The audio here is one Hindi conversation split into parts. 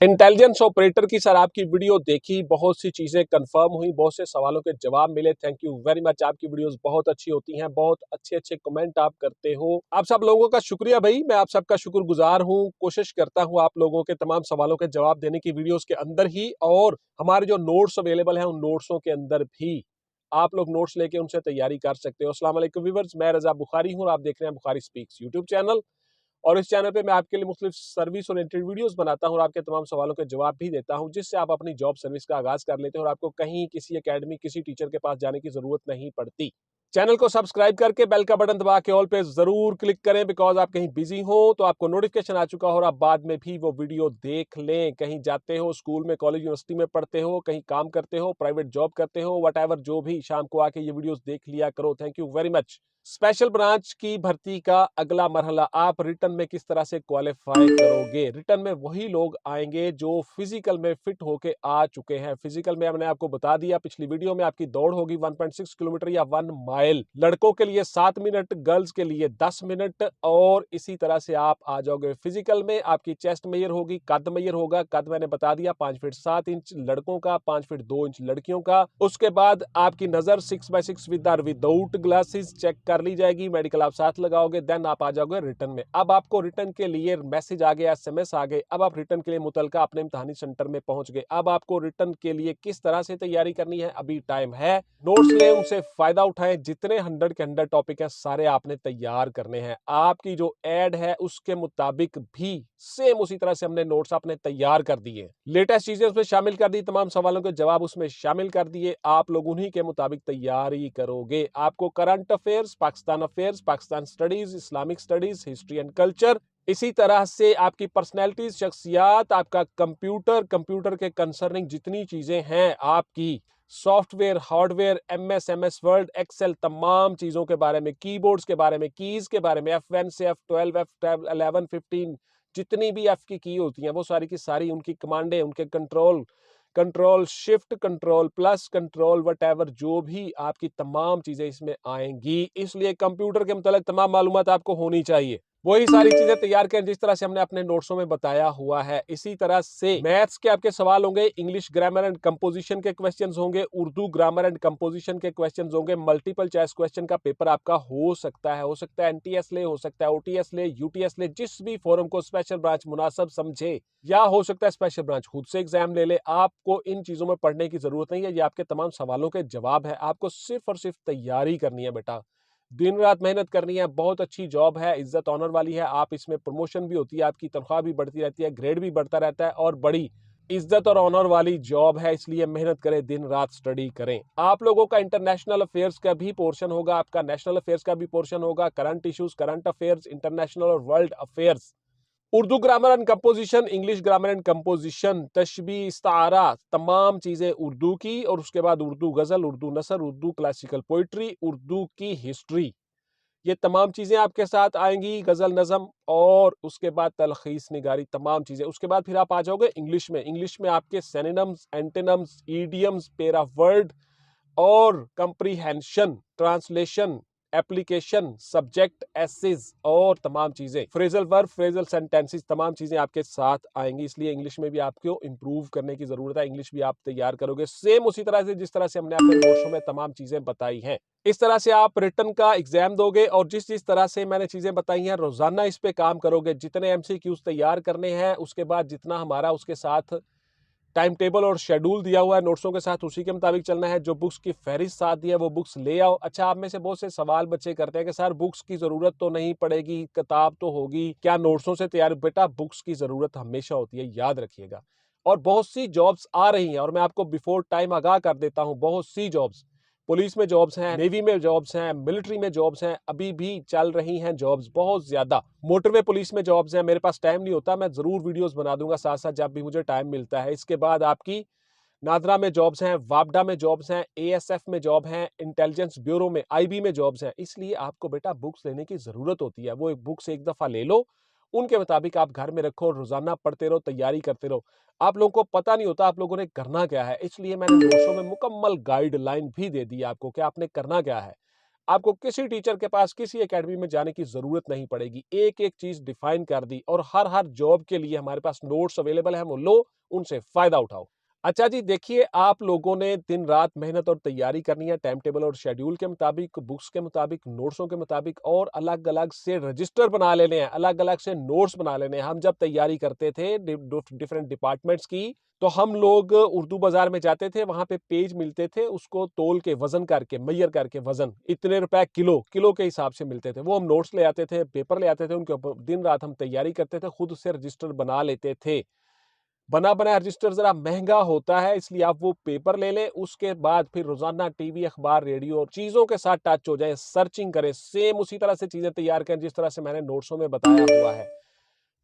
इंटेलिजेंस ऑपरेटर की सर आपकी वीडियो देखी, बहुत सी चीजें कंफर्म हुई, बहुत से सवालों के जवाब मिले। Thank you very much. आपकी वीडियोस बहुत अच्छी होती हैं, बहुत अच्छे अच्छे कमेंट आप करते हो। आप सब लोगों का शुक्रिया भाई, मैं आप सबका शुक्रगुजार हूं। कोशिश करता हूं आप लोगों के तमाम सवालों के जवाब देने की वीडियोस के अंदर ही, और हमारे जो नोट्स अवेलेबल हैं उन नोट्सों के अंदर भी आप लोग नोट्स लेके उनसे तैयारी कर सकते हो। अस्सलाम वालेकुम व्यूअर्स, मैं रजा बुखारी हूं और आप देख रहे हैं बुखारी स्पीक्स यूट्यूब चैनल। और इस चैनल पे मैं आपके लिए मुख्तलिफ सर्विस ओरिएंटेड वीडियोस बनाता हूं और आपके तमाम सवालों के जवाब भी देता हूं, जिससे आप अपनी जॉब सर्विस का आगाज कर लेते हैं और आपको कहीं किसी एकेडमी किसी टीचर के पास जाने की जरूरत नहीं पड़ती। चैनल को सब्सक्राइब करके बेल का बटन दबा के ऑल पे जरूर क्लिक करें, बिकॉज आप कहीं बिजी हो तो आपको नोटिफिकेशन आ चुका हो और आप बाद में भी वो वीडियो देख लें। कहीं जाते हो, स्कूल में, कॉलेज, यूनिवर्सिटी में पढ़ते हो, कहीं काम करते हो, प्राइवेट जॉब करते हो, वट जो भी, शाम को आके ये वीडियोस देख लिया करो। Thank you very much. Special branch की भर्ती का अगला मरहला, आप रिटर्न में किस तरह से क्वालिफाई करोगे। रिटर्न में वही लोग आएंगे जो फिजिकल में फिट होके आ चुके हैं। फिजिकल में हमने आपको बता दिया पिछली वीडियो में, आपकी दौड़ होगी 1.6 किलोमीटर या 1 माइल। लड़कों के लिए 7 मिनट, गर्ल्स के लिए 10 मिनट, और इसी तरह से आप आ जाओगे। फिजिकल में आपकी चेस्ट मेजर होगी, कद मेजर होगा। कद मैंने बता दिया 5 फीट 7 इंच लड़कों का, 5 फीट 2 इंच लड़कियों का। उसके बाद आपकी नजर 6x6 विद और विदाउट ग्लासेस चेक कर ली जाएगी। मेडिकल आप साथ लगाओगे, देन आप आ जाओगे रिटर्न में। अब आपको रिटर्न के लिए मैसेज आ गया, एसएमएस आ गए। अब आप रिटर्न के लिए मुतलका अपने इम्तिहानी सेंटर में पहुंच गए। अब आपको रिटर्न के लिए किस तरह से तैयारी करनी है, अभी टाइम है। नोट्स लें, उनसे फायदा उठाएं। जितने 100 के 100 टॉपिक हैं सारे आपने तैयार करने हैं। आपकी जो एड है उसके मुताबिक भी सेम उसी तरह से हमने नोट्स आपने तैयार कर दिए। लेटेस्ट चीजें उसमें शामिल कर दी, तमाम सवालों के जवाब उसमें शामिल कर दिए। आप लोग उन्हीं के मुताबिक तैयारी करोगे। आपको current affairs, Pakistan studies, Islamic studies, history and culture, इसी तरह से आपकी पर्सनैलिटीज, शख्सियात, आपका कंप्यूटर के कंसर्निंग जितनी चीजें हैं, आपकी software, hardware, MS Word, Excel, तमाम चीजों के बारे में, कीबोर्ड्स के बारे में, कीज के बारे में, F1 से F12, F11, 15, जितनी भी एफ की की होती हैं वो सारी की सारी, उनकी कमांडें, उनके control shift, control plus, control what जो भी आपकी तमाम चीजें इसमें आएंगी। इसलिए कंप्यूटर के मतलब तमाम मालूमात आपको होनी चाहिए। वही सारी चीजें तैयार करें जिस तरह से हमने अपने नोट्सों में बताया हुआ है। इसी तरह से मैथ्स के आपके सवाल होंगे, इंग्लिश ग्रामर एंड कंपोजिशन के क्वेश्चंस होंगे, उर्दू ग्रामर एंड कंपोजिशन के क्वेश्चंस होंगे। मल्टीपल चॉइस क्वेश्चन का पेपर आपका हो सकता है एनटीएस ले, हो सकता है ओटीएस ले, यूटीएस ले, जिस भी फॉरम को स्पेशल ब्रांच मुनासिब समझे, या हो सकता है स्पेशल ब्रांच खुद से एग्जाम ले ले। आपको इन चीजों में पढ़ने की जरूरत नहीं है, ये आपके तमाम सवालों के जवाब है। आपको सिर्फ और सिर्फ तैयारी करनी है बेटा, दिन रात मेहनत करनी है। बहुत अच्छी जॉब है, इज्जत ऑनर वाली है। आप इसमें प्रमोशन भी होती है, आपकी तनख्वाह भी बढ़ती रहती है, ग्रेड भी बढ़ता रहता है, और बड़ी इज्जत और ऑनर वाली जॉब है। इसलिए मेहनत करें, दिन रात स्टडी करें। आप लोगों का इंटरनेशनल अफेयर्स का भी पोर्शन होगा, आपका नेशनल अफेयर्स का भी पोर्शन होगा, current issues, current affairs, international और world affairs, Urdu grammar and composition, English grammar and composition, तशबीह, इस्तारा, तमाम चीजें उर्दू की, और उसके बाद उर्दू गजल, उर्दू नसर, उर्दू क्लासिकल पोइट्री, उर्दू की हिस्ट्री, ये तमाम चीजें आपके साथ आएंगी। गजल, नज़म, और उसके बाद तलखीस निगारी, तमाम चीजें। उसके बाद फिर आप आ जाओगे इंग्लिश में। इंग्लिश में आपके synonyms, antonyms, idioms, para word, और comprehension, translation, application, subject, essays, और तमाम चीजें, फ्रेजल वर्ब, फ्रेजल सेंटेंसेस, तमाम चीजें आपके साथ आएंगी। इसलिए इंग्लिश में भी आपको इंप्रूव करने की जरूरत है। इंग्लिश भी आप तैयार करोगे सेम उसी तरह से जिस तरह से हमने अपने नोट्सों में तमाम चीजें बताई हैं। इस तरह से आप रिटर्न का एग्जाम दोगे, और जिस जिस तरह से मैंने चीजें बताई हैं रोजाना इस पे काम करोगे। जितने एमसीक्यूज तैयार करने हैं, उसके बाद जितना हमारा उसके साथ टाइम टेबल और शेड्यूल दिया हुआ है नोट्सों के साथ, उसी के मुताबिक चलना है। जो बुक्स की फहरिस्त साथ दी है वो बुक्स ले आओ। अच्छा, आप में से बहुत से सवाल बच्चे करते हैं कि सर बुक्स की जरूरत तो नहीं पड़ेगी, किताब तो होगी, क्या नोट्सों से तैयार। बेटा, बुक्स की जरूरत हमेशा होती है, याद रखिएगा। और बहुत सी जॉब्स आ रही हैं, और मैं आपको बिफोर टाइम आगाह कर देता हूं, बहुत सी जॉब्स, पुलिस में जॉब्स हैं, नेवी में जॉब्स हैं, मिलिट्री में जॉब्स हैं, अभी भी चल रही हैं जॉब्स बहुत ज्यादा। मोटरवे पुलिस में जॉब्स हैं। मेरे पास टाइम नहीं होता, मैं जरूर वीडियोस बना दूंगा साथ साथ जब भी मुझे टाइम मिलता है। इसके बाद आपकी नादरा में जॉब्स हैं, वापडा में जॉब्स हैं, एएसएफ में जॉब हैं, इंटेलिजेंस ब्यूरो में, आईबी में जॉब्स हैं। इसलिए आपको बेटा बुक्स लेने की जरूरत होती है। वो बुक्स एक दफा ले लो, उनके मुताबिक आप घर में रखो, रोजाना पढ़ते रहो, तैयारी करते रहो। आप लोगों को पता नहीं होता आप लोगों ने करना क्या है, इसलिए मैंने नोट्सों में मुकम्मल गाइडलाइन भी दे दी आपको कि आपने करना क्या है। आपको किसी टीचर के पास, किसी एकेडमी में जाने की जरूरत नहीं पड़ेगी। एक एक चीज डिफाइन कर दी और हर हर जॉब के लिए हमारे पास नोट्स अवेलेबल है, वो लो, उनसे फायदा उठाओ। अच्छा जी, देखिए आप लोगों ने दिन रात मेहनत और तैयारी करनी है, टाइम टेबल और शेड्यूल के मुताबिक, बुक्स के मुताबिक, नोट्सों के मुताबिक, और अलग अलग से रजिस्टर बना लेने हैं, अलग अलग से नोट्स बना लेने हैं। हम जब तैयारी करते थे डिफरेंट डिपार्टमेंट्स की, तो हम लोग उर्दू बाजार में जाते थे, वहां पे पेज मिलते थे, उसको तोल के वजन करके, मैयर करके, वजन इतने रुपए किलो, किलो के हिसाब से मिलते थे। वो हम नोट्स ले आते थे, पेपर ले आते थे, उनके ऊपर दिन रात हम तैयारी करते थे, खुद से रजिस्टर बना लेते थे। बना बनाया रजिस्टर जरा महंगा होता है, इसलिए आप वो पेपर ले लें। उसके बाद फिर रोजाना टीवी, अखबार, रेडियो और चीजों के साथ टच हो जाए, सर्चिंग करें, सेम उसी तरह से चीजें तैयार करें जिस तरह से मैंने नोट्सों में बताया हुआ है,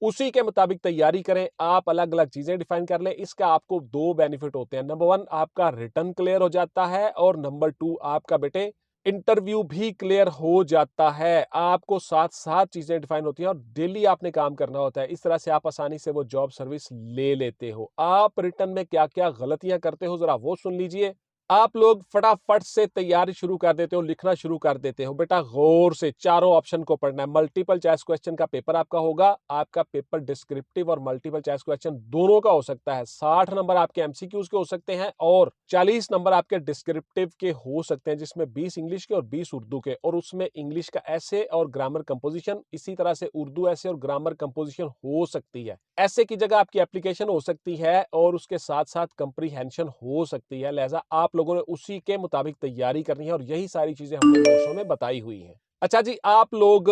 उसी के मुताबिक तैयारी करें। आप अलग अलग चीजें डिफाइन कर लें। इसका आपको दो बेनिफिट होते हैं। नंबर 1, आपका रिटर्न क्लियर हो जाता है, और नंबर 2, आपका बेटे इंटरव्यू भी क्लियर हो जाता है। आपको साथ साथ चीजें डिफाइन होती हैं और डेली आपने काम करना होता है। इस तरह से आप आसानी से वो जॉब सर्विस ले लेते हो। आप रिटर्न में क्या क्या गलतियां करते हो, जरा वो सुन लीजिए। आप लोग फटाफट से तैयारी शुरू कर देते हो, लिखना शुरू कर देते हो। बेटा गौर से चारों ऑप्शन को पढ़ना है। मल्टीपल चॉइस क्वेश्चन का पेपर आपका होगा। आपका पेपर डिस्क्रिप्टिव और मल्टीपल चॉइस क्वेश्चन दोनों का हो सकता है। 60 नंबर आपके एमसीक्यूज के हो सकते हैं और 40 नंबर आपके डिस्क्रिप्टिव के हो सकते हैं, जिसमें 20 इंग्लिश के और 20 उर्दू के, और उसमें इंग्लिश का ऐसे और ग्रामर कंपोजिशन, इसी तरह से उर्दू ऐसे और ग्रामर कंपोजिशन हो सकती है। ऐसे की जगह आपकी एप्लीकेशन हो सकती है और उसके साथ साथ कंप्रीहेंशन हो सकती है। लिहाजा आप लोगों ने उसी के मुताबिक तैयारी करनी है, और यही सारी चीजें हमने नोट्सों में बताई हुई हैं। अच्छा जी, आप लोग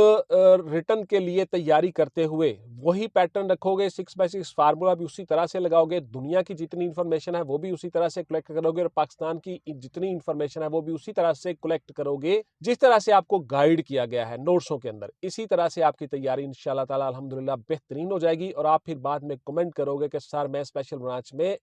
रिटर्न के लिए तैयारी करते हुए वही पैटर्न रखोगे, 6x6 फार्मूला भी उसी तरह से लगाओगे, दुनिया की जितनी इंफॉर्मेशन है वो भी उसी तरह से कलेक्ट करोगे, और पाकिस्तान की जितनी इंफॉर्मेशन है वो भी उसी तरह से कलेक्ट करोगे जिस तरह से आपको गाइड किया गया है नोट्सों के अंदर। इसी तरह से आपकी तैयारी इंशाल्लाह ताला अल्हम्दुलिल्लाह बेहतरीन हो जाएगी, और आप फिर बाद में कमेंट करोगे कि सर मैं स्पेशल ब्रांच में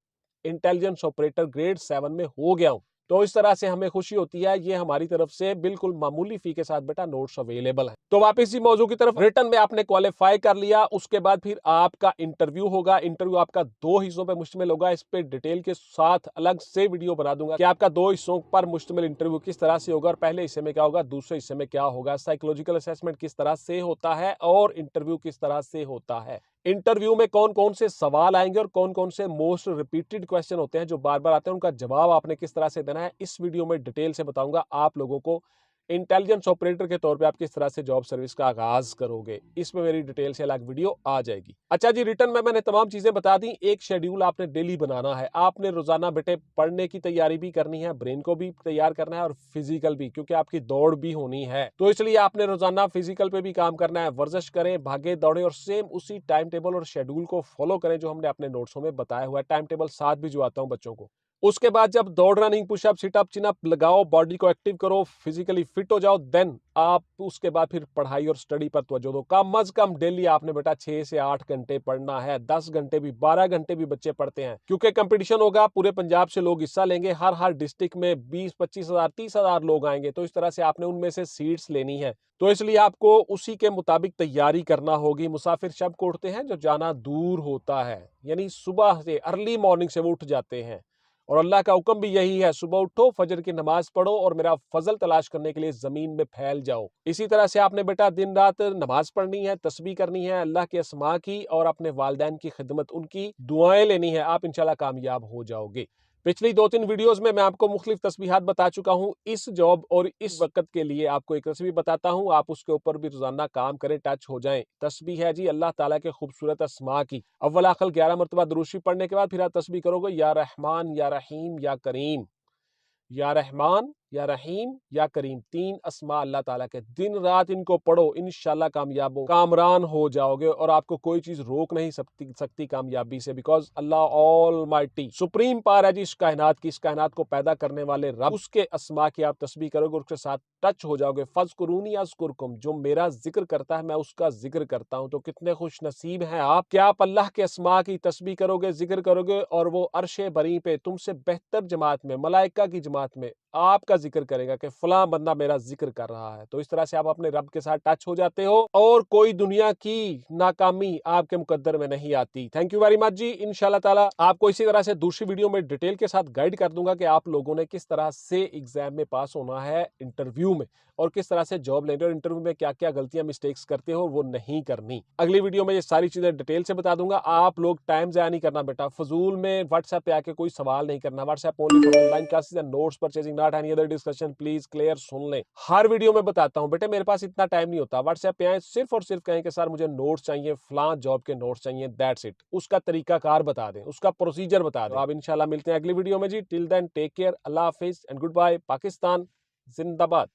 इंटेलिजेंस ऑपरेटर ग्रेड 7 में हो गया हूं। तो इस तरह से हमें खुशी होती है। ये हमारी तरफ से बिल्कुल मामूली फी के साथ बेटा नोट्स अवेलेबल है। तो वापस इसी मौजू की तरफ, रिटर्न में आपने क्वालिफाई कर लिया, उसके बाद फिर आपका इंटरव्यू होगा। इंटरव्यू आपका 2 हिस्सों पे मुश्तमिल होगा। इस पे डिटेल के साथ अलग से वीडियो बना दूंगा कि आपका 2 हिस्सों पर मुश्तमिल इंटरव्यू किस तरह से होगा, और पहले हिस्से में क्या होगा, दूसरे हिस्से में क्या होगा, साइकोलॉजिकल असेसमेंट किस तरह से होता है, और इंटरव्यू किस तरह से होता है। इंटरव्यू में कौन कौन से सवाल आएंगे और कौन कौन से मोस्ट रिपीटेड क्वेश्चन होते हैं जो बार बार आते हैं, उनका जवाब आपने किस तरह से देना है, इस वीडियो में डिटेल से बताऊंगा आप लोगों को। इंटेलिजेंस ऑपरेटर के तौर पे आप किस तरह से जॉब सर्विस का आगाज करोगे, इसमें मेरी डिटेल से अलग वीडियो आ जाएगी। अच्छा जी, रिटर्न में मैंने तमाम चीजें बता दी। एक शेड्यूल आपने डेली बनाना है। आपने रोजाना बेटे पढ़ने की तैयारी भी करनी है, ब्रेन को भी तैयार करना है, और फिजिकल भी, क्योंकि आपकी दौड़ भी होनी है। तो इसलिए आपने रोजाना फिजिकल पे भी काम करना है। वर्जिश करें, भागे दौड़े, और सेम उसी टाइम टेबल और शेड्यूल को फॉलो करें जो हमने अपने नोट्सों में बताया हुआ है। टाइम टेबल साथ भी जो आता हूं बच्चों को। उसके बाद जब दौड़, रनिंग, पुशअप, सिटअप, चिनअप लगाओ, बॉडी को एक्टिव करो, फिजिकली फिट हो जाओ, देन आप उसके बाद फिर पढ़ाई और स्टडी पर तवज्जो दो। कम अज कम डेली आपने बेटा 6 से 8 घंटे पढ़ना है। 10 घंटे भी, 12 घंटे भी बच्चे पढ़ते हैं, क्योंकि कंपटीशन होगा। पूरे पंजाब से लोग हिस्सा लेंगे। हर डिस्ट्रिक्ट में 20-25 हजार, 30 हजार लोग आएंगे। तो इस तरह से आपने उनमें से सीट्स लेनी है। तो इसलिए आपको उसी के मुताबिक तैयारी करना होगी। मुसाफिर शब को उठते हैं जो जाना दूर होता है, यानी सुबह से अर्ली मॉर्निंग से वो उठ जाते हैं, और अल्लाह का हुक्म भी यही है, सुबह उठो, फजर की नमाज पढ़ो, और मेरा फजल तलाश करने के लिए जमीन में फैल जाओ। इसी तरह से आपने बेटा दिन रात नमाज पढ़नी है, तस्बीह करनी है, अल्लाह के अस्मा की, और अपने वालिदैन की खिदमत, उनकी दुआएं लेनी है। आप इंशाल्लाह कामयाब हो जाओगे। पिछली 2-3 वीडियोस में मैं आपको मुख्तलिफ तस्बीहात बता चुका हूं। इस जॉब और इस वक्त के लिए आपको एक तस्बीह बताता हूं, आप उसके ऊपर भी रोजाना काम करें, टच हो जाएं। तस्बीह है जी अल्लाह ताला के खूबसूरत अस्मा की। अव्वल आखिर 11 मरतबा दुरूद शरीफ पढ़ने के बाद फिर आप तस्बीह करोगे, या रहमान या रहीम या करीम। या रहमान, या रहीम, या करीम, 3 अस्मा अल्लाह ताला के। दिन रात इनको पढ़ो, इंशाल्लाह कामयाब हो, कामरान हो जाओगे, और आपको कोई चीज रोक नहीं सकती कामयाबी से, because Allah almighty supreme power है जी इस कायनात की। इस कायनात को पैदा करने वाले रब, उसके अस्मा की आप तस्बीह करोगे, उसके साथ टच हो जाओगे। फज़कुरूनी अज़कुरकुम, जो मेरा जिक्र करता है मैं उसका जिक्र करता हूं। तो कितने खुश नसीब हैं आप कि आप अल्लाह के अस्मा की तस्बीह करोगे, जिक्र करोगे, और वो अर्शे बरी पे तुमसे बेहतर जमात में, मलाइका की जमात में आपका जिक्र करेगा कि फलां बंदा मेरा जिक्र कर रहा है। तो इस तरह से आप अपने रब के साथ टच हो जाते हो और कोई दुनिया की नाकामी आपके मुकद्दर में नहीं आती। थैंक यू वेरी मच जी। इंशाल्लाह ताला आपको इसी तरह से दूसरी वीडियो में डिटेल के साथ गाइड कर दूंगा कि आप लोगों ने किस तरह से एग्जाम में पास होना है इंटरव्यू में, और किस तरह से जॉब लेने और इंटरव्यू में क्या क्या गलतियां मिस्टेक्स करते हो वो नहीं करनी। अगली वीडियो में ये सारी चीजें डिटेल से बता दूंगा। आप लोग टाइम जाया नहीं करना बेटा, फजूल में व्हाट्सएप पे आके कोई सवाल नहीं करना। WhatsApp only for online classes and notes purchasing, not any other discussion. Please clear सुन लें, हर वीडियो में बताता हूं बेटे मेरे पास इतना टाइम नहीं होता। व्हाट्सएप पे आए सिर्फ और सिर्फ कहें कि सर मुझे नोट्स चाहिए, फलां जॉब के नोट्स चाहिए, दैट्स इट। उसका तरीकाकार बता दें, उसका प्रोसीजर बता दें। तो आप इंशाल्लाह मिलते हैं अगली वीडियो में जी। टिल देन टेक केयर, अल्लाह हाफिज एंड गुड बाय। पाकिस्तान जिंदाबाद।